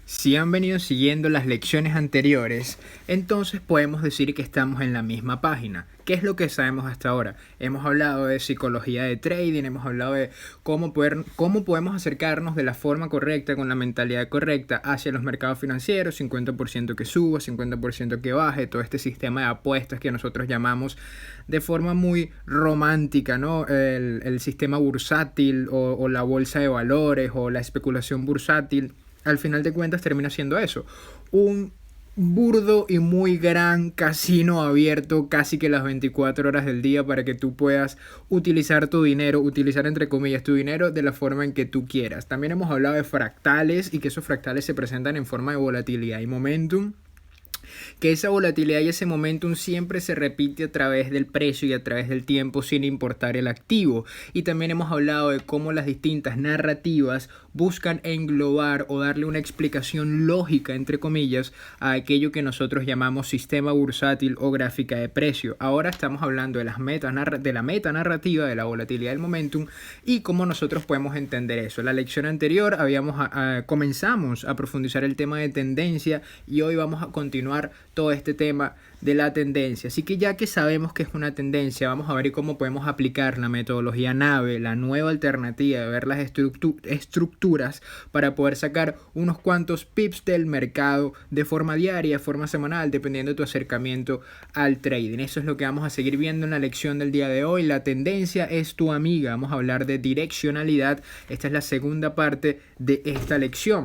Si han venido siguiendo las lecciones anteriores, entonces podemos decir que estamos en la misma página. ¿Qué es lo que sabemos hasta ahora? Hemos hablado de psicología de trading, hemos hablado de cómo podemos acercarnos de la forma correcta, con la mentalidad correcta, hacia los mercados financieros, 50% que suba, 50% que baje, todo este sistema de apuestas que nosotros llamamos de forma muy romántica, ¿no? El sistema bursátil o la bolsa de valores o la especulación bursátil. Al final de cuentas termina siendo eso, un burdo y muy gran casino abierto casi que las 24 horas del día para que tú puedas utilizar tu dinero, utilizar entre comillas tu dinero de la forma en que tú quieras. También hemos hablado de fractales y que esos fractales se presentan en forma de volatilidad y momentum, que esa volatilidad y ese momentum siempre se repite a través del precio y a través del tiempo sin importar el activo. Y también hemos hablado de cómo las distintas narrativas buscan englobar o darle una explicación lógica, entre comillas, a aquello que nosotros llamamos sistema bursátil o gráfica de precio. Ahora estamos hablando de la metanarrativa, de la volatilidad del momentum y cómo nosotros podemos entender eso. En la lección anterior comenzamos a profundizar el tema de tendencia y hoy vamos a continuar todo este tema de la tendencia. Así que ya que sabemos que es una tendencia, vamos a ver cómo podemos aplicar la metodología NAVE, la nueva alternativa de ver las estructuras para poder sacar unos cuantos pips del mercado de forma diaria, de forma semanal, dependiendo de tu acercamiento al trading. Eso es lo que vamos a seguir viendo en la lección del día de hoy. La tendencia es tu amiga. Vamos a hablar de direccionalidad. Esta es la segunda parte de esta lección.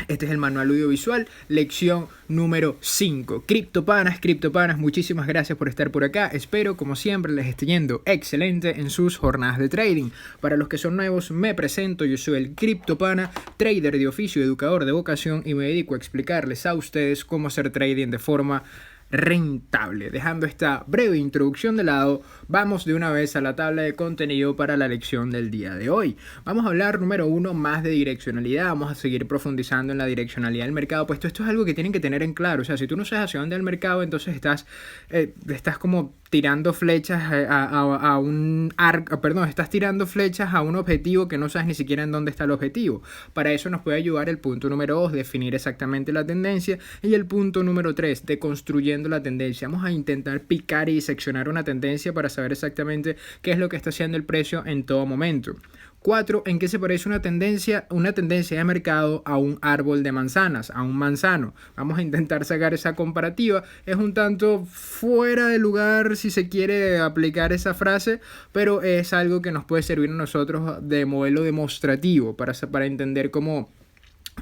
Este es el manual audiovisual, lección número 5. Criptopanas, muchísimas gracias por estar por acá. Espero, como siempre, les esté yendo excelente en sus jornadas de trading. Para los que son nuevos, me presento. Yo soy el Criptopana, trader de oficio, educador de vocación y me dedico a explicarles a ustedes cómo hacer trading de forma rentable. Dejando esta breve introducción de lado, vamos de una vez a la tabla de contenido para la lección del día de hoy. Vamos a hablar, número 1, más de direccionalidad. Vamos a seguir profundizando en la direccionalidad del mercado, puesto esto es algo que tienen que tener en claro. O sea, si tú no sabes hacia dónde va el mercado, entonces estás como tirando flechas a un arco, perdón, estás tirando flechas a un objetivo que no sabes ni siquiera en dónde está el objetivo. Para eso nos puede ayudar el punto número 2, definir exactamente la tendencia, y el punto número 3, de construyendo la tendencia. Vamos a intentar picar y seccionar una tendencia para saber exactamente qué es lo que está haciendo el precio en todo momento. 4. ¿En qué se parece una tendencia de mercado a un árbol de manzanas, a un manzano? Vamos a intentar sacar esa comparativa. Es un tanto fuera de lugar si se quiere aplicar esa frase, pero es algo que nos puede servir a nosotros de modelo demostrativo para entender cómo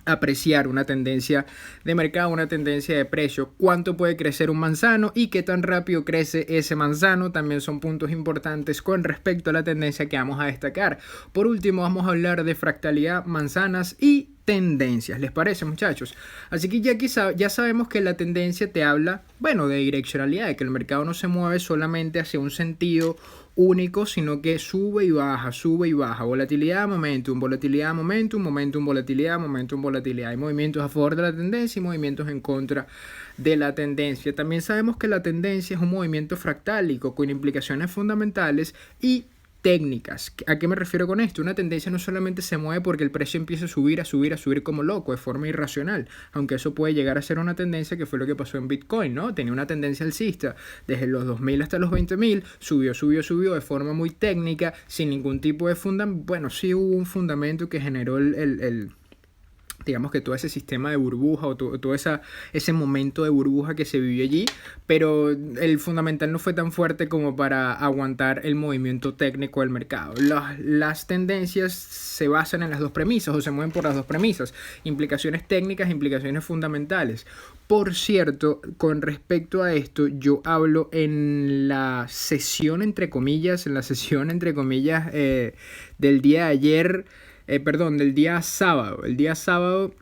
apreciar una tendencia de mercado, una tendencia de precio, cuánto puede crecer un manzano y qué tan rápido crece ese manzano. También son puntos importantes con respecto a la tendencia que vamos a destacar. Por último, vamos a hablar de fractalidad, manzanas y tendencias. ¿Les parece, muchachos? Así que ya sabemos que la tendencia te habla, bueno, de direccionalidad, de que el mercado no se mueve solamente hacia un sentido único, sino que sube y baja, volatilidad, momentum, volatilidad. Hay movimientos a favor de la tendencia y movimientos en contra de la tendencia. También sabemos que la tendencia es un movimiento fractálico con implicaciones fundamentales y técnicas. ¿A qué me refiero con esto? Una tendencia no solamente se mueve porque el precio empieza a subir como loco, de forma irracional, aunque eso puede llegar a ser una tendencia, que fue lo que pasó en Bitcoin, ¿no? Tenía una tendencia alcista desde los 2000 hasta los 20.000, subió de forma muy técnica, sin ningún tipo de fundamento. Bueno, sí hubo un fundamento que generó digamos que todo ese sistema de burbuja o todo ese momento de burbuja que se vivió allí, pero el fundamental no fue tan fuerte como para aguantar el movimiento técnico del mercado. Las tendencias se basan en las dos premisas o se mueven por las dos premisas, implicaciones técnicas e implicaciones fundamentales. Por cierto, con respecto a esto, yo hablo en la sesión entre comillas del día de ayer, del día sábado. El día sábado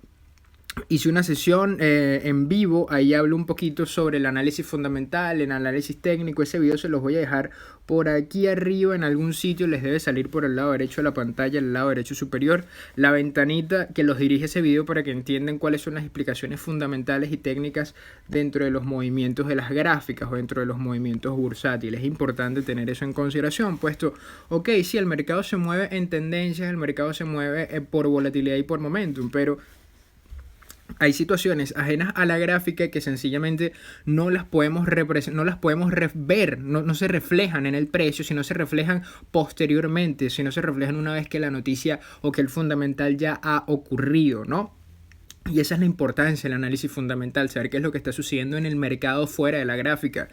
hice una sesión en vivo, ahí hablo un poquito sobre el análisis fundamental, el análisis técnico. Ese video se los voy a dejar por aquí arriba en algún sitio, les debe salir por el lado derecho de la pantalla, el lado derecho superior, la ventanita que los dirige ese video para que entiendan cuáles son las explicaciones fundamentales y técnicas dentro de los movimientos de las gráficas o dentro de los movimientos bursátiles. Es importante tener eso en consideración, puesto, ok, sí, el mercado se mueve en tendencias, el mercado se mueve por volatilidad y por momentum, pero Hay situaciones ajenas a la gráfica que sencillamente no las podemos ver, no se reflejan en el precio, sino se reflejan posteriormente, sino se reflejan una vez que la noticia o que el fundamental ya ha ocurrido, ¿no? Y esa es la importancia del análisis fundamental, saber qué es lo que está sucediendo en el mercado fuera de la gráfica.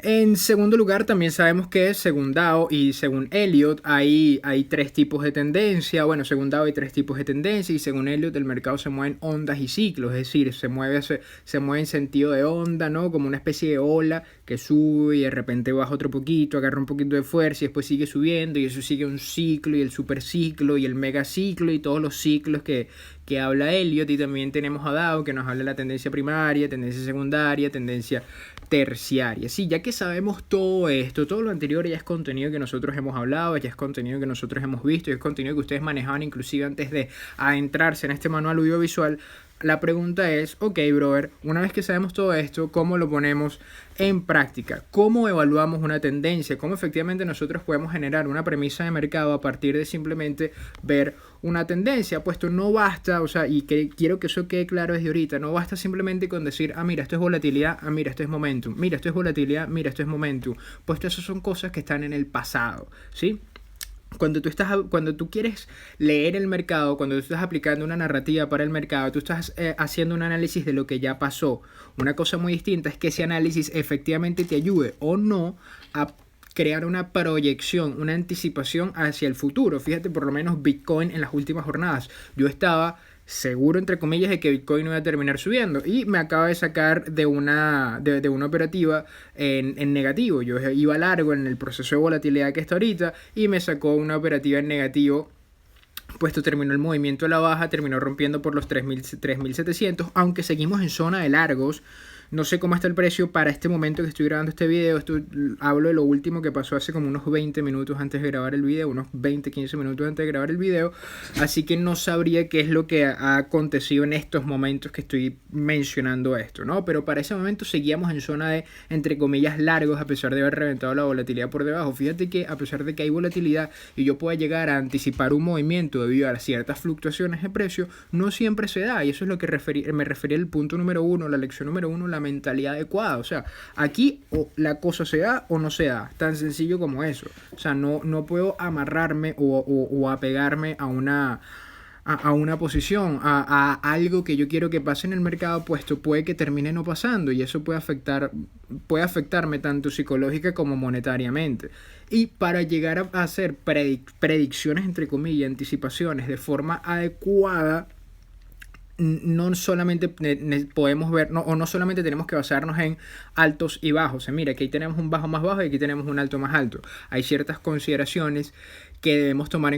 En segundo lugar, también sabemos que según Dow y según Elliott hay tres tipos de tendencia. Bueno, según Dow hay tres tipos de tendencia y según Elliott el mercado se mueve en ondas y ciclos. Es decir, se mueve en sentido de onda, ¿no? Como una especie de ola que sube y de repente baja otro poquito, agarra un poquito de fuerza y después sigue subiendo y eso sigue un ciclo y el superciclo y el megaciclo y todos los ciclos que habla Elliott. Y también tenemos a Dow que nos habla de la tendencia primaria, tendencia secundaria, tendencia terciaria. Sí, ya que sabemos todo esto, todo lo anterior ya es contenido que nosotros hemos hablado, ya es contenido que nosotros hemos visto, ya es contenido que ustedes manejaban inclusive antes de adentrarse en este manual audiovisual. La pregunta es, ok, brother, una vez que sabemos todo esto, ¿cómo lo ponemos en práctica? ¿Cómo evaluamos una tendencia? ¿Cómo efectivamente nosotros podemos generar una premisa de mercado a partir de simplemente ver una tendencia? Puesto no basta, o sea, y que quiero que eso quede claro desde ahorita, no basta simplemente con decir, ah, mira, esto es volatilidad, ah, mira, esto es momentum, mira, esto es volatilidad, mira, esto es momentum. Puesto eso son cosas que están en el pasado, ¿sí? Cuando tú quieres leer el mercado, cuando tú estás aplicando una narrativa para el mercado, tú estás haciendo un análisis de lo que ya pasó. Una cosa muy distinta es que ese análisis efectivamente te ayude o no a crear una proyección, una anticipación hacia el futuro. Fíjate, por lo menos Bitcoin en las últimas jornadas. Yo estaba seguro, entre comillas, de que Bitcoin no iba a terminar subiendo y me acaba de sacar de una operativa en negativo. Yo iba largo en el proceso de volatilidad que está ahorita y me sacó una operativa en negativo. Puesto terminó el movimiento a la baja, terminó rompiendo por los 3.700, aunque seguimos en zona de largos. No sé cómo está el precio para este momento que estoy grabando este video. Hablo de lo último que pasó hace como unos 20 minutos antes de grabar el video, unos 20-15 minutos antes de grabar el video. Así que no sabría qué es lo que ha acontecido en estos momentos que estoy mencionando esto, ¿no? Pero para ese momento seguíamos en zona de, entre comillas, largos, a pesar de haber reventado la volatilidad por debajo. Fíjate que a pesar de que hay volatilidad y yo pueda llegar a anticipar un movimiento debido a ciertas fluctuaciones de precio, no siempre se da. Y eso es lo que me refería al punto número 1, la lección número 1, la mentalidad adecuada. O sea, aquí o la cosa se da o no se da, tan sencillo como eso. O sea, no puedo amarrarme o apegarme a una posición, a algo que yo quiero que pase en el mercado, puesto puede que termine no pasando y eso puede afectarme tanto psicológica como monetariamente. Y para llegar a hacer predicciones, entre comillas, anticipaciones de forma adecuada, no solamente podemos ver, no solamente tenemos que basarnos en altos y bajos. Mira, aquí tenemos un bajo más bajo y aquí tenemos un alto más alto. Hay ciertas consideraciones que debemos tomar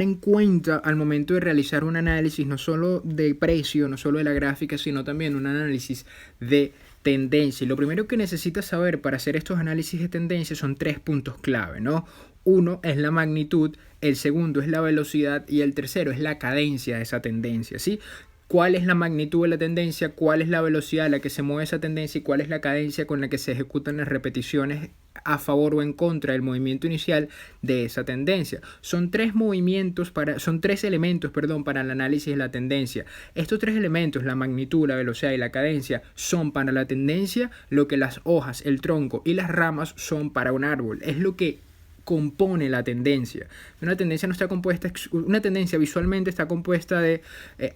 en cuenta al momento de realizar un análisis, no solo de precio, no solo de la gráfica, sino también un análisis de tendencia. Y lo primero que necesitas saber para hacer estos análisis de tendencia son 3 puntos clave, ¿no? Uno es la magnitud, el segundo es la velocidad y el tercero es la cadencia de esa tendencia, ¿sí? ¿Cuál es la magnitud de la tendencia? ¿Cuál es la velocidad a la que se mueve esa tendencia? ¿Y cuál es la cadencia con la que se ejecutan las repeticiones a favor o en contra del movimiento inicial de esa tendencia? Son tres elementos para el análisis de la tendencia. Estos tres elementos, la magnitud, la velocidad y la cadencia, son para la tendencia lo que las hojas, el tronco y las ramas son para un árbol. Es lo que compone la tendencia. Una tendencia visualmente está compuesta de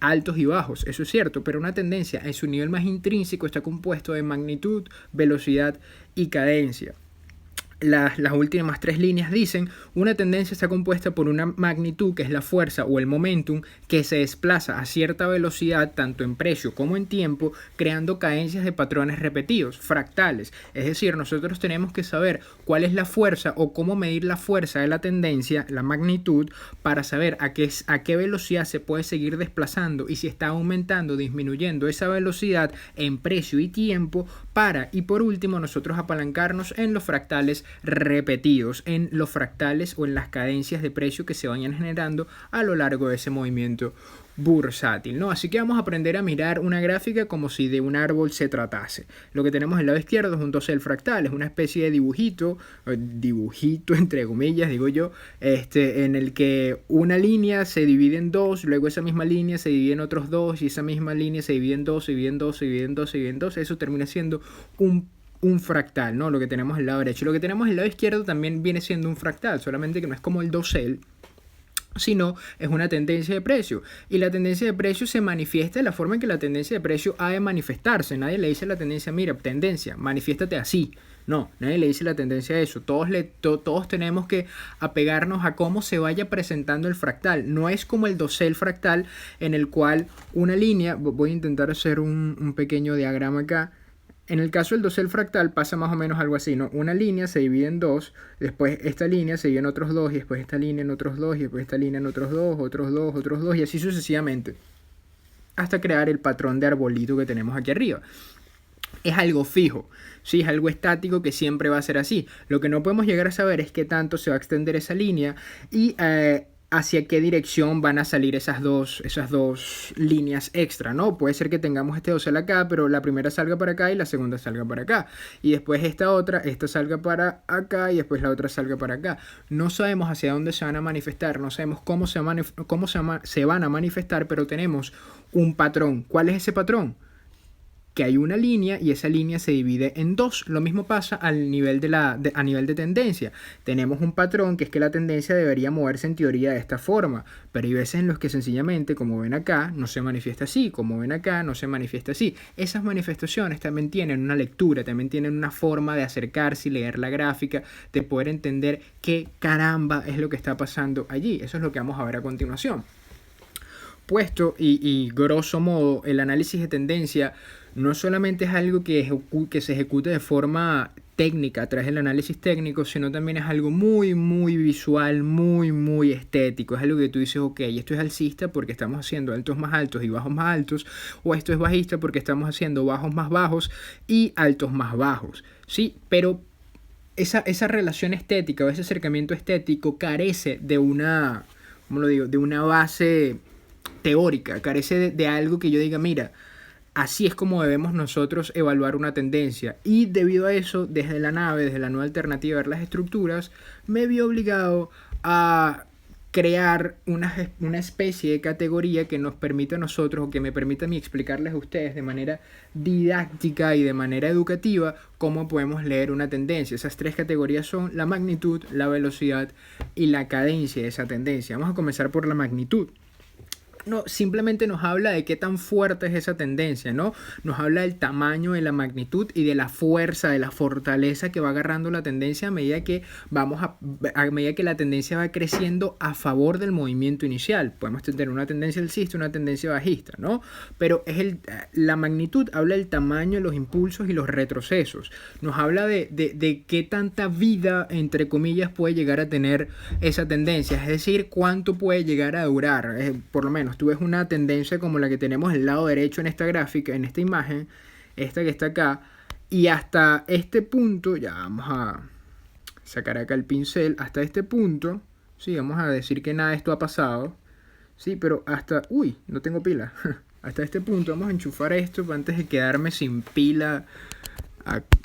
altos y bajos, eso es cierto, pero una tendencia en su nivel más intrínseco está compuesto de magnitud, velocidad y cadencia. Las últimas 3 líneas dicen: una tendencia está compuesta por una magnitud, que es la fuerza o el momentum, que se desplaza a cierta velocidad tanto en precio como en tiempo, creando cadencias de patrones repetidos, fractales. Es decir, nosotros tenemos que saber cuál es la fuerza o cómo medir la fuerza de la tendencia, la magnitud, para saber a qué velocidad se puede seguir desplazando y si está aumentando o disminuyendo esa velocidad en precio y tiempo, y por último nosotros apalancarnos en los fractales repetidos, en los fractales o en las cadencias de precio que se vayan generando a lo largo de ese movimiento bursátil, ¿no? Así que vamos a aprender a mirar una gráfica como si de un árbol se tratase. Lo que tenemos en el lado izquierdo es un dosel fractal, es una especie de dibujito entre comillas, digo yo, en el que una línea se divide en dos, luego esa misma línea se divide en otros dos, y esa misma línea se divide en dos, se divide en dos, se divide en dos, se divide en dos. Eso termina siendo un fractal, ¿no? Lo que tenemos en el lado derecho. Lo que tenemos en el lado izquierdo también viene siendo un fractal, solamente que no es como el dosel, sino es una tendencia de precio. Y la tendencia de precio se manifiesta de la forma en que la tendencia de precio ha de manifestarse. Nadie le dice a la tendencia, mira, tendencia, manifiéstate así. No, nadie le dice la tendencia a eso. Todos tenemos que apegarnos a cómo se vaya presentando el fractal. No es como el dosel fractal en el cual una línea, voy a intentar hacer un pequeño diagrama acá. En el caso del dosel fractal pasa más o menos algo así, ¿no? Una línea se divide en dos, después esta línea se divide en otros dos, y después esta línea en otros dos, y después esta línea en otros dos, otros dos, otros dos, y así sucesivamente, hasta crear el patrón de arbolito que tenemos aquí arriba. Es algo fijo, ¿sí? Es algo estático que siempre va a ser así. Lo que no podemos llegar a saber es qué tanto se va a extender esa línea y hacia qué dirección van a salir esas dos líneas extra, ¿no? Puede ser que tengamos este dosel acá, pero la primera salga para acá y la segunda salga para acá. Y después esta salga para acá y después la otra salga para acá. No sabemos hacia dónde se van a manifestar, no sabemos cómo se van a manifestar, pero tenemos un patrón. ¿Cuál es ese patrón? Que hay una línea y esa línea se divide en dos. Lo mismo pasa al nivel a nivel de tendencia. Tenemos un patrón que es que la tendencia debería moverse en teoría de esta forma, pero hay veces en los que sencillamente, como ven acá, no se manifiesta así, como ven acá, no se manifiesta así. Esas manifestaciones también tienen una lectura, también tienen una forma de acercarse y leer la gráfica, de poder entender qué caramba es lo que está pasando allí. Eso es lo que vamos a ver a continuación. Puesto y grosso modo, el análisis de tendencia no solamente es algo que se ejecuta de forma técnica a través del análisis técnico, sino también es algo muy, muy visual, muy, muy estético. Es algo que tú dices, ok, esto es alcista porque estamos haciendo altos más altos y bajos más altos, o esto es bajista porque estamos haciendo bajos más bajos y altos más bajos, ¿sí? Pero esa relación estética o ese acercamiento estético carece de una, ¿cómo lo digo?, de una base teórica, carece de algo que yo diga, mira, así es como debemos nosotros evaluar una tendencia. Y debido a eso, desde la nueva alternativa de ver las estructuras, me vi obligado a crear una especie de categoría que nos permita a nosotros, o que me permita a mí explicarles a ustedes de manera didáctica y de manera educativa cómo podemos leer una tendencia. Esas tres categorías son la magnitud, la velocidad y la cadencia de esa tendencia. Vamos a comenzar por la magnitud. No, simplemente nos habla de qué tan fuerte es esa tendencia, ¿no? Nos habla del tamaño, de la magnitud y de la fuerza, de la fortaleza que va agarrando la tendencia a medida que medida que la tendencia va creciendo a favor del movimiento inicial. Podemos tener una tendencia alcista, una tendencia bajista, ¿no? Pero la magnitud habla del tamaño, los impulsos y los retrocesos. Nos habla de qué tanta vida, entre comillas, puede llegar a tener esa tendencia, es decir, cuánto puede llegar a durar, por lo menos. Tú ves una tendencia como la que tenemos del lado derecho en esta gráfica, en esta imagen, esta que está acá, y hasta este punto, ya vamos a sacar acá el pincel, hasta este punto, sí, vamos a decir que nada de esto ha pasado, sí, pero hasta, uy, no tengo pila, hasta este punto vamos a enchufar esto antes de quedarme sin pila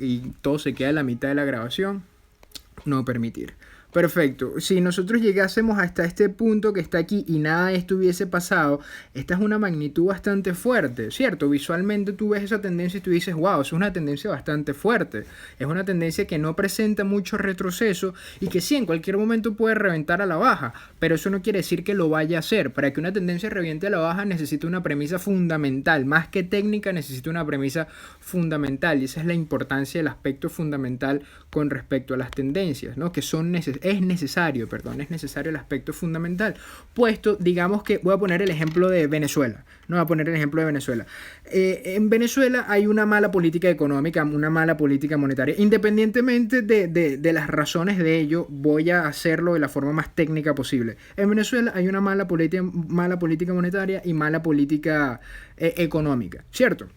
y todo se queda a la mitad de la grabación, no permitir. Perfecto, si nosotros llegásemos hasta este punto que está aquí y nada de esto hubiese pasado, esta es una magnitud bastante fuerte, ¿cierto? Visualmente tú ves esa tendencia y tú dices, wow, es una tendencia bastante fuerte, es una tendencia que no presenta mucho retroceso y que sí, en cualquier momento puede reventar a la baja, pero eso no quiere decir que lo vaya a hacer. Para que una tendencia reviente a la baja necesita una premisa fundamental, más que técnica necesita una premisa fundamental, y esa es la importancia del aspecto fundamental con respecto a las tendencias, ¿no? Que es necesario el aspecto fundamental. Puesto, digamos que voy a poner el ejemplo de Venezuela. No voy a poner el ejemplo de Venezuela. En Venezuela hay una mala política económica, una mala política monetaria. Independientemente de las razones de ello, voy a hacerlo de la forma más técnica posible. En Venezuela hay una mala política monetaria y mala política económica, ¿cierto?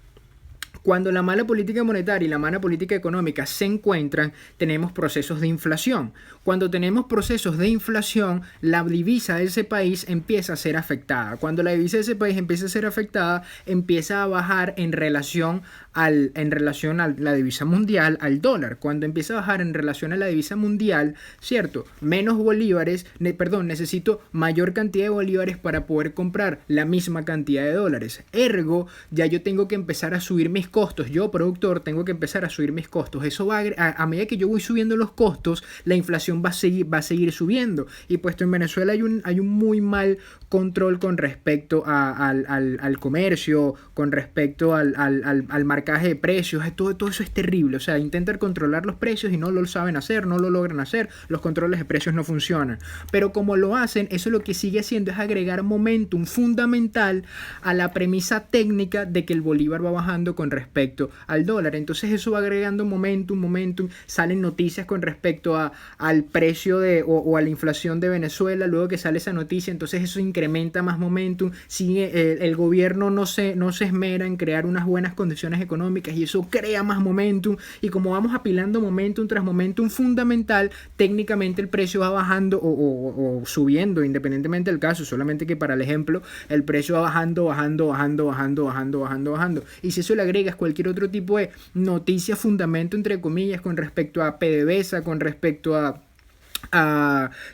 Cuando la mala política monetaria y la mala política económica se encuentran, tenemos procesos de inflación. Cuando tenemos procesos de inflación, la divisa de ese país empieza a ser afectada. Cuando la divisa de ese país empieza a ser afectada, empieza a bajar en relación a la divisa mundial, al dólar. Cuando empieza a bajar en relación a la divisa mundial, ¿cierto? Menos bolívares, necesito mayor cantidad de bolívares para poder comprar la misma cantidad de dólares. Ergo, ya yo tengo que empezar a subir mis costos. Yo, productor, tengo que empezar a subir mis costos. Eso va a medida que yo voy subiendo los costos, la inflación va a seguir subiendo. Y puesto en Venezuela hay un muy mal control con respecto al comercio, con respecto al marcaje de precios. Todo eso es terrible. O sea, intentan controlar los precios y no lo saben hacer, no lo logran hacer. Los controles de precios no funcionan. Pero como lo hacen, eso lo que sigue haciendo es agregar momentum fundamental a la premisa técnica de que el bolívar va bajando con respecto al dólar. Entonces eso va agregando momentum, salen noticias con respecto al precio o a la inflación de Venezuela. Luego que sale esa noticia, entonces eso incrementa más momentum. Sigue, el gobierno no se esmera en crear unas buenas condiciones económicas y eso crea más momentum, y como vamos apilando momentum tras momentum fundamental, técnicamente el precio va bajando o subiendo, independientemente del caso, solamente que para el ejemplo el precio va bajando, y si eso le agregas cualquier otro tipo de noticia, fundamento entre comillas, con respecto a PDVSA, con respecto a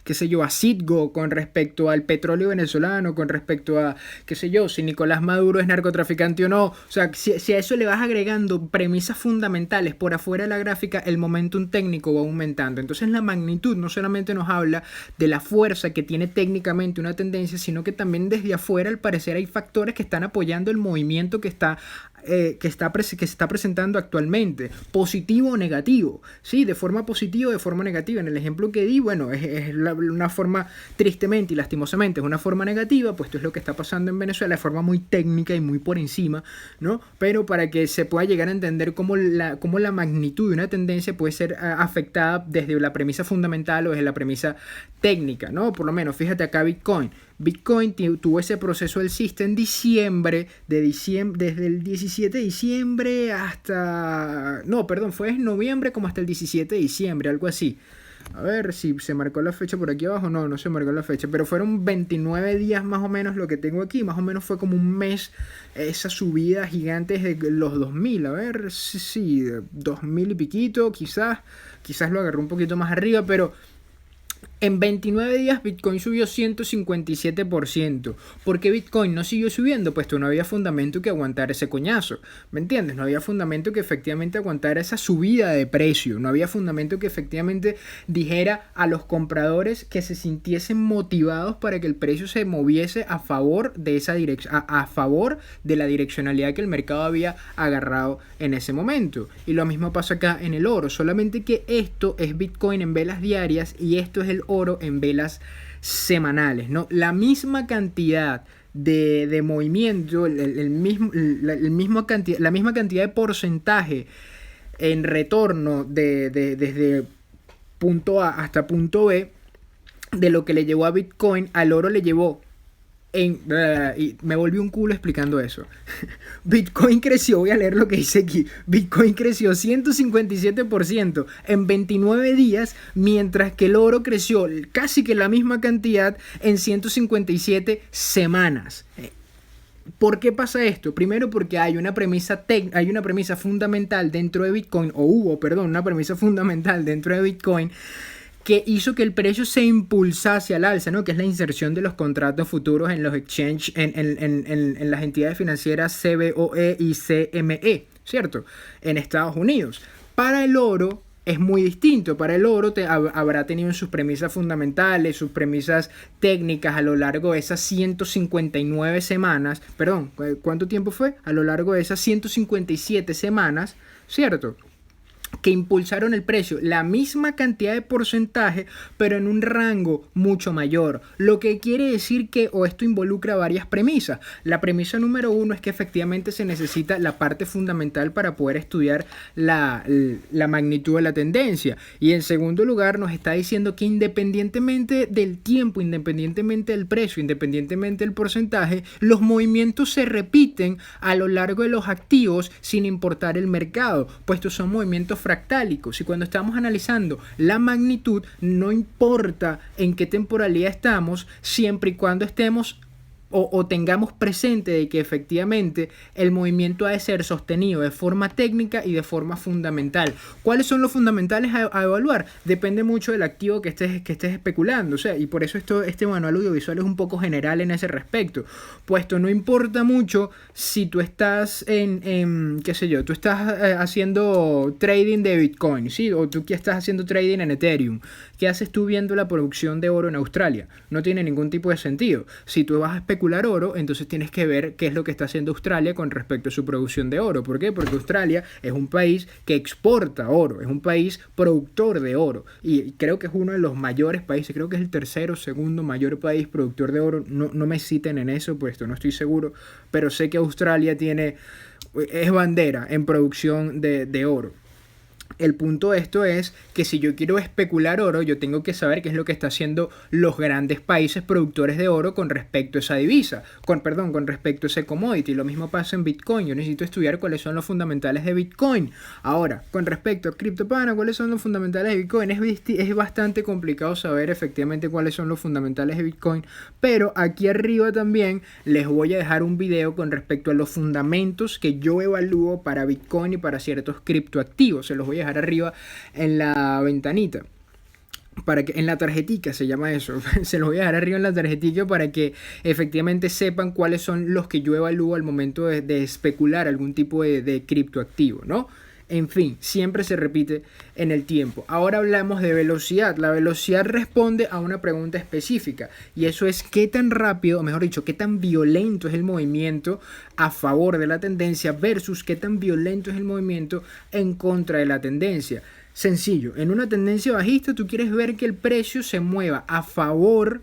qué sé yo, a Citgo, con respecto al petróleo venezolano, con respecto a, qué sé yo, si Nicolás Maduro es narcotraficante o no. O sea, si a eso le vas agregando premisas fundamentales por afuera de la gráfica, el momentum técnico va aumentando. Entonces la magnitud no solamente nos habla de la fuerza que tiene técnicamente una tendencia, sino que también desde afuera al parecer hay factores que están apoyando el movimiento que se está presentando actualmente, positivo o negativo, ¿sí? De forma positiva o de forma negativa. En el ejemplo que di, bueno, es una forma, tristemente y lastimosamente, es una forma negativa, pues esto es lo que está pasando en Venezuela de forma muy técnica y muy por encima, ¿no? Pero para que se pueda llegar a entender cómo la magnitud de una tendencia puede ser afectada desde la premisa fundamental o desde la premisa técnica, ¿no? Por lo menos, fíjate acá Bitcoin tuvo ese proceso alcista en diciembre, desde el 17 de diciembre hasta... No, perdón, fue en noviembre como hasta el 17 de diciembre, algo así. A ver si se marcó la fecha por aquí abajo. No se marcó la fecha, pero fueron 29 días más o menos lo que tengo aquí. Más o menos fue como un mes esa subida gigante desde los 2000. A ver, sí, 2000 y piquito, quizás lo agarró un poquito más arriba, pero... En 29 días Bitcoin subió 157%. ¿Por qué Bitcoin no siguió subiendo? Pues no había fundamento que aguantara ese coñazo. ¿Me entiendes? No había fundamento que efectivamente aguantara esa subida de precio. No había fundamento que efectivamente dijera a los compradores que se sintiesen motivados para que el precio se moviese a favor de esa a favor de la direccionalidad que el mercado había agarrado en ese momento. Y lo mismo pasa acá en el oro. Solamente que esto es Bitcoin en velas diarias y esto es el oro en velas semanales, ¿no? La misma cantidad de movimiento, la misma cantidad de porcentaje en retorno desde punto A hasta punto B de lo que le llevó a Bitcoin, al oro le llevó y me volví un culo explicando eso. Bitcoin creció, voy a leer lo que dice aquí. Bitcoin creció 157% en 29 días, mientras que el oro creció casi que la misma cantidad en 157 semanas. ¿Por qué pasa esto? Primero porque hay una premisa fundamental dentro de Bitcoin, una premisa fundamental dentro de Bitcoin que hizo que el precio se impulsase al alza, ¿no? Que es la inserción de los contratos futuros en los exchange, en las entidades financieras CBOE y CME, ¿cierto? En Estados Unidos. Para el oro es muy distinto. Para el oro habrá tenido sus premisas fundamentales, sus premisas técnicas a lo largo de esas 159 semanas. Perdón, ¿cuánto tiempo fue? A lo largo de esas 157 semanas, ¿cierto? que impulsaron el precio, la misma cantidad de porcentaje, pero en un rango mucho mayor. Lo que quiere decir que, o esto involucra varias premisas. La premisa número uno es que efectivamente se necesita la parte fundamental para poder estudiar la magnitud de la tendencia. Y en segundo lugar nos está diciendo que independientemente del tiempo, independientemente del precio, independientemente del porcentaje, los movimientos se repiten a lo largo de los activos sin importar el mercado, puesto son movimientos fractálicos. Y cuando estamos analizando la magnitud, no importa en qué temporalidad estamos, siempre y cuando estemos o tengamos presente de que efectivamente el movimiento ha de ser sostenido de forma técnica y de forma fundamental. ¿Cuáles son los fundamentales a evaluar? Depende mucho del activo que estés especulando. O sea, y por eso este manual audiovisual es un poco general en ese respecto. Puesto no importa mucho si tú estás qué sé yo, tú estás haciendo trading de Bitcoin, ¿sí? O tú que estás haciendo trading en Ethereum. ¿Qué haces tú viendo la producción de oro en Australia? No tiene ningún tipo de sentido. Si tú vas a especular oro, entonces tienes que ver qué es lo que está haciendo Australia con respecto a su producción de oro. ¿Por qué? Porque Australia es un país que exporta oro, es un país productor de oro. Y creo que es uno de los mayores países, creo que es el tercero o segundo mayor país productor de oro. No me citen en eso, puesto no estoy seguro, pero sé que Australia es bandera en producción de oro. El punto de esto es que si yo quiero especular oro, yo tengo que saber qué es lo que está haciendo los grandes países productores de oro con respecto a esa divisa, con respecto a ese commodity. Lo mismo pasa en Bitcoin. Yo necesito estudiar cuáles son los fundamentales de Bitcoin. Ahora, con respecto a CryptoPana, ¿cuáles son los fundamentales de Bitcoin? Es bastante complicado saber efectivamente cuáles son los fundamentales de Bitcoin, pero aquí arriba también les voy a dejar un video con respecto a los fundamentos que yo evalúo para Bitcoin y para ciertos criptoactivos. Se los voy a dejar arriba en la ventanita, en la tarjetica se llama eso. Se los voy a dejar arriba en la tarjetica para que efectivamente sepan cuáles son los que yo evalúo al momento de especular algún tipo de criptoactivo, ¿no? En fin, siempre se repite en el tiempo. Ahora hablamos de velocidad. La velocidad responde a una pregunta específica, y eso es qué tan rápido, o mejor dicho, qué tan violento es el movimiento a favor de la tendencia versus qué tan violento es el movimiento en contra de la tendencia. Sencillo, en una tendencia bajista tú quieres ver que el precio se mueva a favor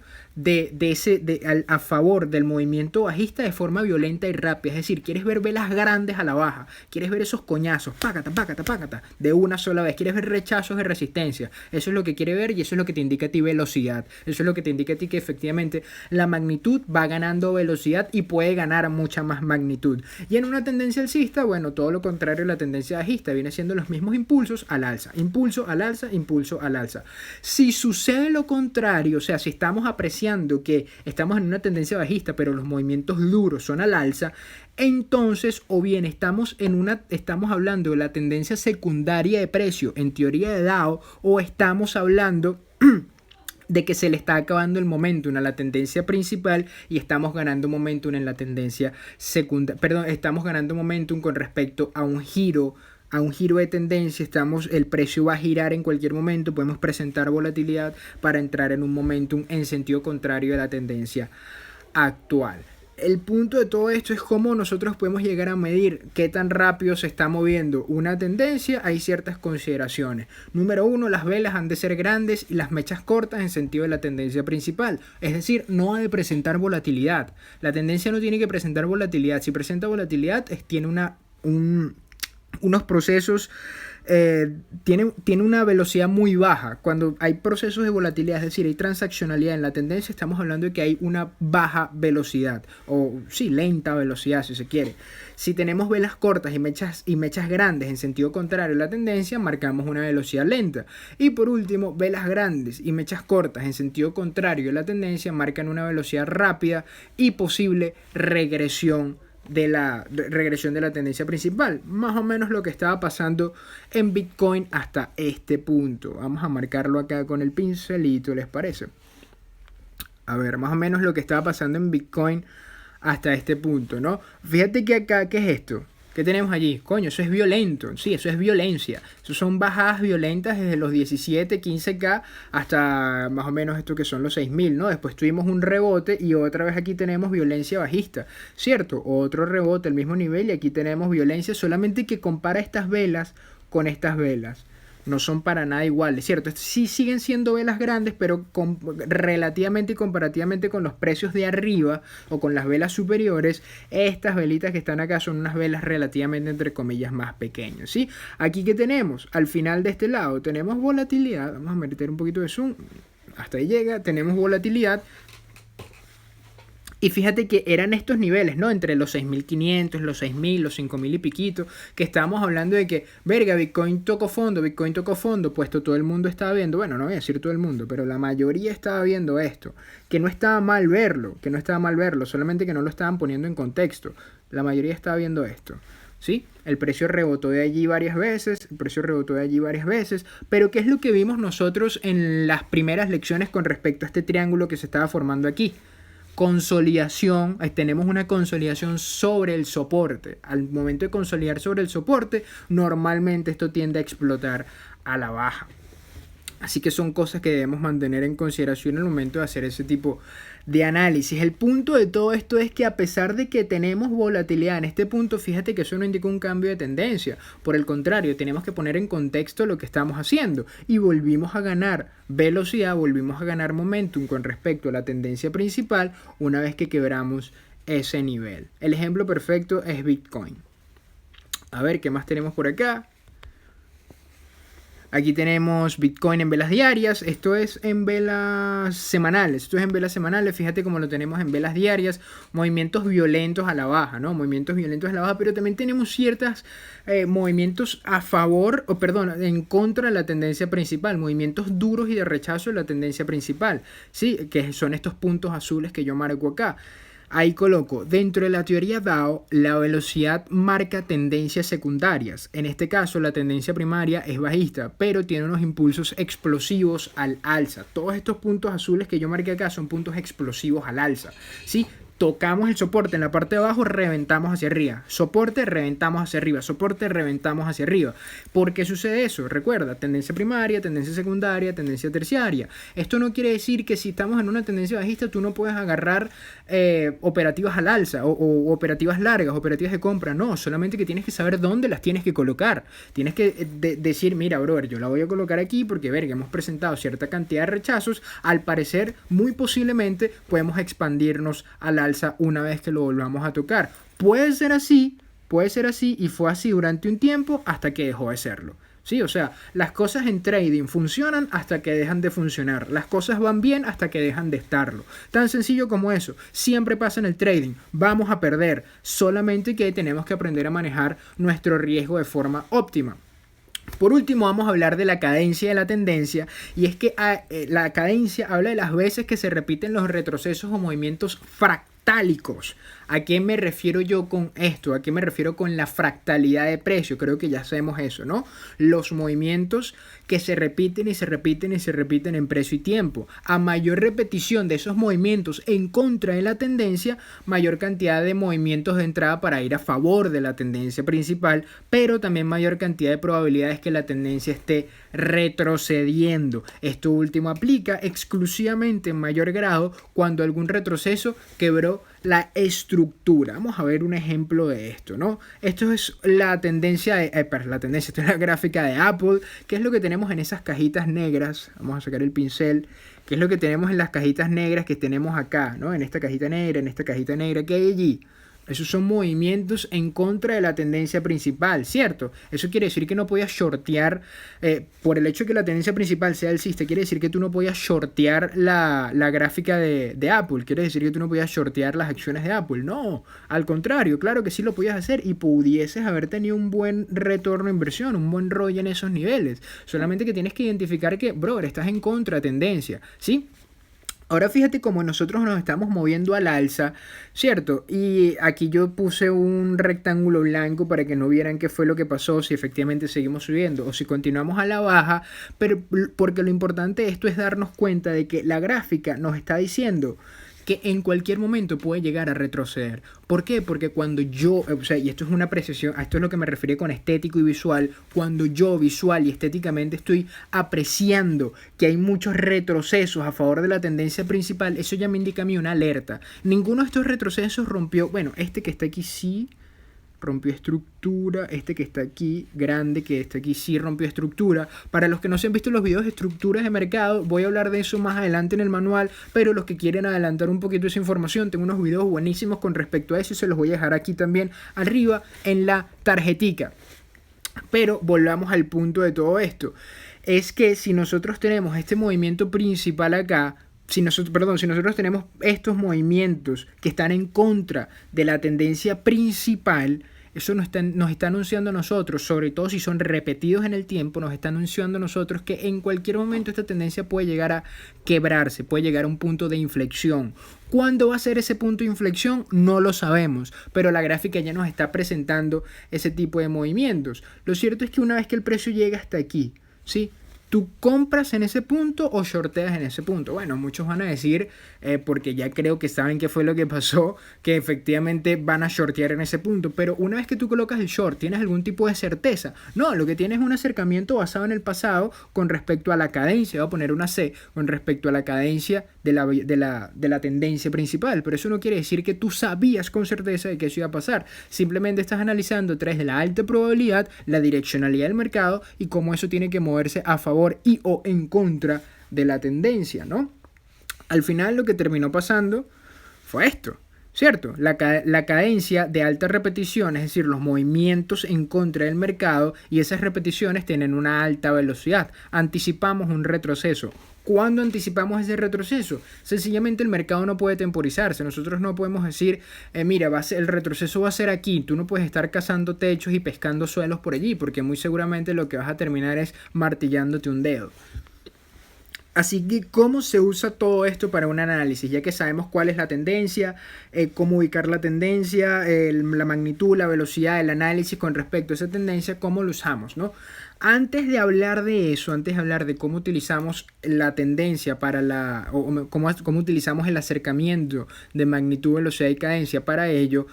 a favor del movimiento bajista de forma violenta y rápida. Es decir, quieres ver velas grandes a la baja, quieres ver esos coñazos, pácata, pácata, pácata, de una sola vez, quieres ver rechazos de resistencia. Eso es lo que quiere ver, y eso es lo que te indica a ti velocidad. Eso es lo que te indica a ti que efectivamente la magnitud va ganando velocidad y puede ganar mucha más magnitud. Y en una tendencia alcista, bueno, todo lo contrario a la tendencia bajista, viene siendo los mismos impulsos al alza, impulso al alza, impulso al alza. Si sucede lo contrario, o sea, si estamos apreciando que estamos en una tendencia bajista pero los movimientos duros son al alza, entonces o bien estamos hablando de la tendencia secundaria de precio en teoría de Dow, o estamos hablando de que se le está acabando el momentum a la tendencia principal y estamos ganando momentum en la tendencia secundaria. Perdón, estamos ganando momentum con respecto a un giro de tendencia. El precio va a girar en cualquier momento, podemos presentar volatilidad para entrar en un momentum en sentido contrario a la tendencia actual. El punto de todo esto es cómo nosotros podemos llegar a medir qué tan rápido se está moviendo una tendencia. Hay ciertas consideraciones. Número uno, las velas han de ser grandes y las mechas cortas en sentido de la tendencia principal. Es decir, no ha de presentar volatilidad. La tendencia no tiene que presentar volatilidad. Si presenta volatilidad, tiene unos procesos, tiene una velocidad muy baja. Cuando hay procesos de volatilidad, es decir, hay transaccionalidad en la tendencia, estamos hablando de que hay una baja velocidad, o sí, lenta velocidad si se quiere. Si tenemos velas cortas y mechas grandes en sentido contrario a la tendencia, marcamos una velocidad lenta. Y por último, velas grandes y mechas cortas en sentido contrario a la tendencia marcan una velocidad rápida y posible regresión de la tendencia principal. Más o menos lo que estaba pasando en Bitcoin hasta este punto. Vamos a marcarlo acá con el pincelito, ¿les parece? A ver, más o menos lo que estaba pasando en Bitcoin hasta este punto, ¿no? Fíjate que acá, ¿qué es esto? ¿Qué tenemos allí? Coño, eso es violento. Sí, eso es violencia. Eso son bajadas violentas desde los 17, 15K hasta más o menos esto que son los 6.000, ¿no? Después tuvimos un rebote y otra vez aquí tenemos violencia bajista, ¿cierto? Otro rebote al mismo nivel y aquí tenemos violencia, solamente que compara estas velas con estas velas. no son para nada iguales, ¿cierto? Sí siguen siendo velas grandes, pero relativamente y comparativamente con los precios de arriba o con las velas superiores, estas velitas que están acá son unas velas relativamente, entre comillas, más pequeñas, ¿sí? Aquí que tenemos, al final de este lado, tenemos volatilidad, vamos a meter un poquito de zoom, hasta ahí llega, tenemos volatilidad. Y fíjate que eran estos niveles, ¿no? Entre los 6.500, los 6.000, los 5.000 y piquito, que estábamos hablando de que, verga, Bitcoin tocó fondo, puesto todo el mundo estaba viendo, bueno, no voy a decir todo el mundo, pero la mayoría estaba viendo esto, que no estaba mal verlo, solamente que no lo estaban poniendo en contexto. La mayoría estaba viendo esto, ¿sí? El precio rebotó de allí varias veces, pero ¿qué es lo que vimos nosotros en las primeras lecciones con respecto a este triángulo que se estaba formando aquí? Consolidación, tenemos una consolidación sobre el soporte. Al momento de consolidar sobre el soporte, normalmente esto tiende a explotar a la baja. Así que son cosas que debemos mantener en consideración en el momento de hacer ese tipo de análisis. El punto de todo esto es que a pesar de que tenemos volatilidad en este punto, fíjate que eso no indica un cambio de tendencia. Por el contrario, tenemos que poner en contexto lo que estamos haciendo. Y volvimos a ganar velocidad, volvimos a ganar momentum con respecto a la tendencia principal una vez que quebramos ese nivel. El ejemplo perfecto es Bitcoin. A ver, ¿qué más tenemos por acá? Aquí tenemos Bitcoin en velas diarias, esto es en velas semanales, fíjate cómo lo tenemos en velas diarias, movimientos violentos a la baja, ¿no? Pero también tenemos ciertos movimientos a favor, en contra de la tendencia principal, movimientos duros y de rechazo de la tendencia principal, ¿sí? Que son estos puntos azules que yo marco acá. Ahí coloco, dentro de la teoría DAO, la velocidad marca tendencias secundarias. En este caso, la tendencia primaria es bajista, pero tiene unos impulsos explosivos al alza. Todos estos puntos azules que yo marqué acá son puntos explosivos al alza, ¿sí? Tocamos el soporte en la parte de abajo, reventamos hacia arriba. Soporte, reventamos hacia arriba. Soporte, reventamos hacia arriba. ¿Por qué sucede eso? Recuerda, tendencia primaria, tendencia secundaria, tendencia terciaria. Esto no quiere decir que si estamos en una tendencia bajista, tú no puedes agarrar operativas al alza o operativas largas, operativas de compra. No, solamente que tienes que saber dónde las tienes que colocar. Tienes que decir, mira, brother, yo la voy a colocar aquí porque, verga, hemos presentado cierta cantidad de rechazos. Al parecer, muy posiblemente podemos expandirnos al alza una vez que lo volvamos a tocar. Puede ser así y fue así durante un tiempo hasta que dejó de serlo. Sí, o sea, las cosas en trading funcionan hasta que dejan de funcionar. Las cosas van bien hasta que dejan de estarlo. Tan sencillo como eso. Siempre pasa en el trading. Vamos a perder. Solamente que tenemos que aprender a manejar nuestro riesgo de forma óptima. Por último, vamos a hablar de la cadencia de la tendencia, y es que la cadencia habla de las veces que se repiten los retrocesos o movimientos fractálicos. ¿A qué me refiero yo con esto? ¿A qué me refiero con la fractalidad de precio? Creo que ya sabemos eso, ¿no? Los movimientos que se repiten y se repiten y se repiten en precio y tiempo. A mayor repetición de esos movimientos en contra de la tendencia, mayor cantidad de movimientos de entrada para ir a favor de la tendencia principal, pero también mayor cantidad de probabilidades que la tendencia esté retrocediendo. Esto último aplica exclusivamente en mayor grado cuando algún retroceso quebró la estructura. Vamos a ver un ejemplo de esto, ¿no? Esto es la tendencia esto es la gráfica de Apple. ¿Qué es lo que tenemos en esas cajitas negras? Vamos a sacar el pincel. ¿Qué es lo que tenemos en las cajitas negras que tenemos acá, ¿no? En esta cajita negra, ¿qué hay allí? Esos son movimientos en contra de la tendencia principal, ¿cierto? Eso quiere decir que no podías shortear, por el hecho de que la tendencia principal sea alcista, quiere decir que tú no podías shortear la gráfica de Apple, quiere decir que tú no podías shortear las acciones de Apple. No, al contrario, claro que sí lo podías hacer y pudieses haber tenido un buen retorno de inversión, un buen ROI en esos niveles. Solamente que tienes que identificar que, brother, estás en contra de tendencia, ¿sí? Ahora fíjate cómo nosotros nos estamos moviendo al alza, ¿cierto? Y aquí yo puse un rectángulo blanco para que no vieran qué fue lo que pasó, si efectivamente seguimos subiendo o si continuamos a la baja, pero porque lo importante de esto es darnos cuenta de que la gráfica nos está diciendo que en cualquier momento puede llegar a retroceder. ¿Por qué? Porque cuando yo, y esto es una apreciación, a esto es lo que me refiero con estético y visual, cuando yo visual y estéticamente estoy apreciando que hay muchos retrocesos a favor de la tendencia principal, eso ya me indica a mí una alerta. Ninguno de estos retrocesos rompió, bueno, este que está aquí sí, rompió estructura, este que está aquí, grande, que está aquí sí rompió estructura. Para los que no se han visto los videos de estructuras de mercado, voy a hablar de eso más adelante en el manual, pero los que quieren adelantar un poquito esa información, tengo unos videos buenísimos con respecto a eso y se los voy a dejar aquí también arriba en la tarjetica. Pero volvamos al punto de todo esto. Es que si nosotros tenemos este movimiento principal acá, si nosotros tenemos estos movimientos que están en contra de la tendencia principal, eso nos está anunciando a nosotros, sobre todo si son repetidos en el tiempo, nos está anunciando a nosotros que en cualquier momento esta tendencia puede llegar a quebrarse, puede llegar a un punto de inflexión. ¿Cuándo va a ser ese punto de inflexión? No lo sabemos, pero la gráfica ya nos está presentando ese tipo de movimientos. Lo cierto es que una vez que el precio llega hasta aquí, ¿sí? ¿Tú compras en ese punto o shorteas en ese punto? Bueno, muchos van a decir, porque ya creo que saben qué fue lo que pasó, que efectivamente van a shortear en ese punto. Pero una vez que tú colocas el short, ¿tienes algún tipo de certeza? No, lo que tienes es un acercamiento basado en el pasado con respecto a la cadencia. Voy a poner una C con respecto a la cadencia de la tendencia principal. Pero eso no quiere decir que tú sabías con certeza de que eso iba a pasar. Simplemente estás analizando a través de la alta probabilidad, la direccionalidad del mercado y cómo eso tiene que moverse a favor y o en contra de la tendencia, ¿no? Al final lo que terminó pasando fue esto, ¿cierto? La cadencia de alta repetición, es decir, los movimientos en contra del mercado, y esas repeticiones tienen una alta velocidad. Anticipamos un retroceso. ¿Cuándo anticipamos ese retroceso? Sencillamente el mercado no puede temporizarse. Nosotros no podemos decir, mira, el retroceso va a ser aquí. Tú no puedes estar cazando techos y pescando suelos por allí, porque muy seguramente lo que vas a terminar es martillándote un dedo. Así que, ¿cómo se usa todo esto para un análisis? Ya que sabemos cuál es la tendencia, cómo ubicar la tendencia, la magnitud, la velocidad, el análisis con respecto a esa tendencia, ¿cómo lo usamos, no? Antes de hablar de eso, antes de hablar de cómo utilizamos la tendencia para cómo utilizamos el acercamiento de magnitud, velocidad y cadencia para ello,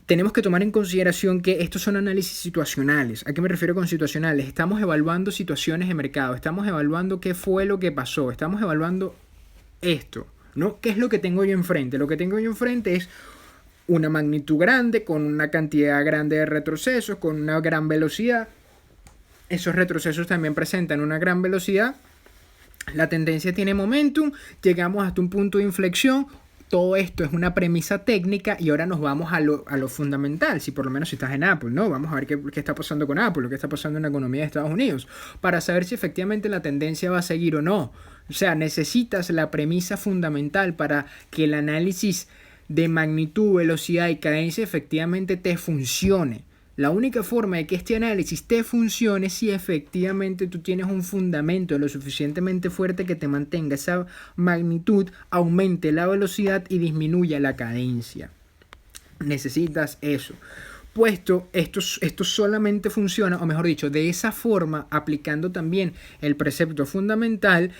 tenemos que tomar en consideración que estos son análisis situacionales. ¿A qué me refiero con situacionales? Estamos evaluando situaciones de mercado, estamos evaluando qué fue lo que pasó, estamos evaluando esto, ¿no? ¿Qué es lo que tengo yo enfrente? Lo que tengo yo enfrente es una magnitud grande, con una cantidad grande de retrocesos, con una gran velocidad. Esos retrocesos también presentan una gran velocidad. La tendencia tiene momentum, llegamos hasta un punto de inflexión. Todo esto es una premisa técnica y ahora nos vamos a lo fundamental, si por lo menos si estás en Apple, ¿no? Vamos a ver qué está pasando con Apple, qué está pasando en la economía de Estados Unidos, para saber si efectivamente la tendencia va a seguir o no. O sea, necesitas la premisa fundamental para que el análisis de magnitud, velocidad y cadencia efectivamente te funcione. La única forma de que este análisis te funcione es si efectivamente tú tienes un fundamento lo suficientemente fuerte que te mantenga esa magnitud, aumente la velocidad y disminuya la cadencia. Necesitas eso. Puesto esto solamente funciona, o mejor dicho, de esa forma, aplicando también el precepto fundamental,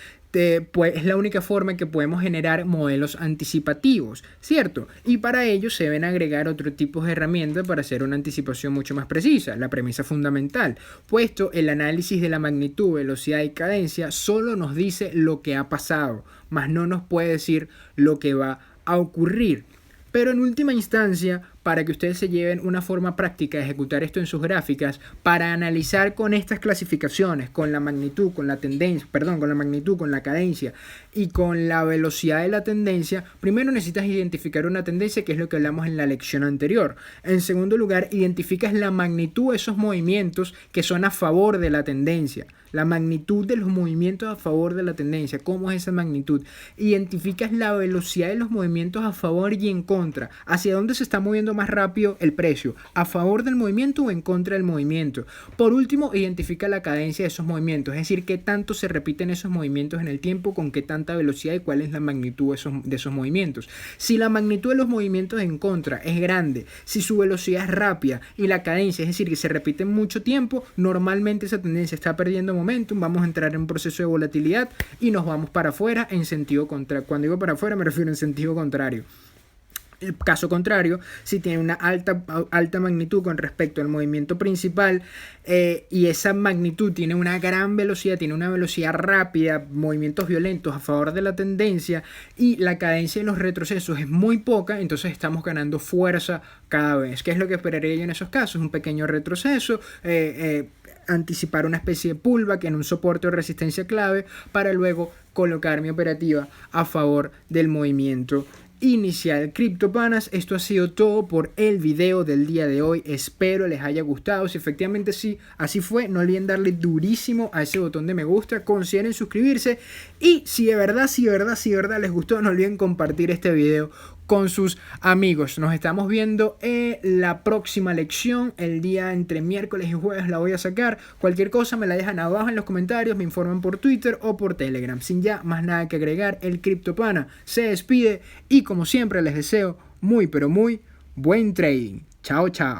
pues es la única forma en que podemos generar modelos anticipativos, ¿cierto? Y para ello se deben agregar otro tipo de herramientas para hacer una anticipación mucho más precisa, la premisa fundamental, puesto el análisis de la magnitud, velocidad y cadencia solo nos dice lo que ha pasado, más no nos puede decir lo que va a ocurrir. Pero en última instancia, para que ustedes se lleven una forma práctica de ejecutar esto en sus gráficas, para analizar con estas clasificaciones, con la magnitud, con la magnitud, con la cadencia y con la velocidad de la tendencia, primero necesitas identificar una tendencia, que es lo que hablamos en la lección anterior. En segundo lugar, identificas la magnitud de esos movimientos que son a favor de la tendencia. La magnitud de los movimientos a favor de la tendencia. ¿Cómo es esa magnitud? Identificas la velocidad de los movimientos a favor y en contra. ¿Hacia dónde se está moviendo más rápido el precio? ¿A favor del movimiento o en contra del movimiento? Por último, identifica la cadencia de esos movimientos. Es decir, qué tanto se repiten esos movimientos en el tiempo, con qué tanta velocidad y cuál es la magnitud de esos movimientos. Si la magnitud de los movimientos en contra es grande, si su velocidad es rápida y la cadencia, es decir, que se repite mucho tiempo, normalmente esa tendencia está perdiendo momentum, vamos a entrar en un proceso de volatilidad y nos vamos para afuera en sentido contrario. Cuando digo para afuera me refiero en sentido contrario. El caso contrario, si tiene una alta magnitud con respecto al movimiento principal y esa magnitud tiene una gran velocidad, tiene una velocidad rápida, movimientos violentos a favor de la tendencia y la cadencia de los retrocesos es muy poca, entonces estamos ganando fuerza cada vez. ¿Qué es lo que esperaría yo en esos casos? Un pequeño retroceso, anticipar una especie de pullback en un soporte o resistencia clave para luego colocar mi operativa a favor del movimiento inicial. CryptoPanas, esto ha sido todo por el video del día de hoy. Espero les haya gustado. Si efectivamente sí, así fue, no olviden darle durísimo a ese botón de me gusta, consideren suscribirse y si de verdad les gustó, no olviden compartir este video con sus amigos. Nos estamos viendo en la próxima lección, el día entre miércoles y jueves la voy a sacar. Cualquier cosa me la dejan abajo en los comentarios, me informan por Twitter o por Telegram. Sin ya más nada que agregar, el CryptoPana se despide y como siempre les deseo muy pero muy buen trading. Chao, chao.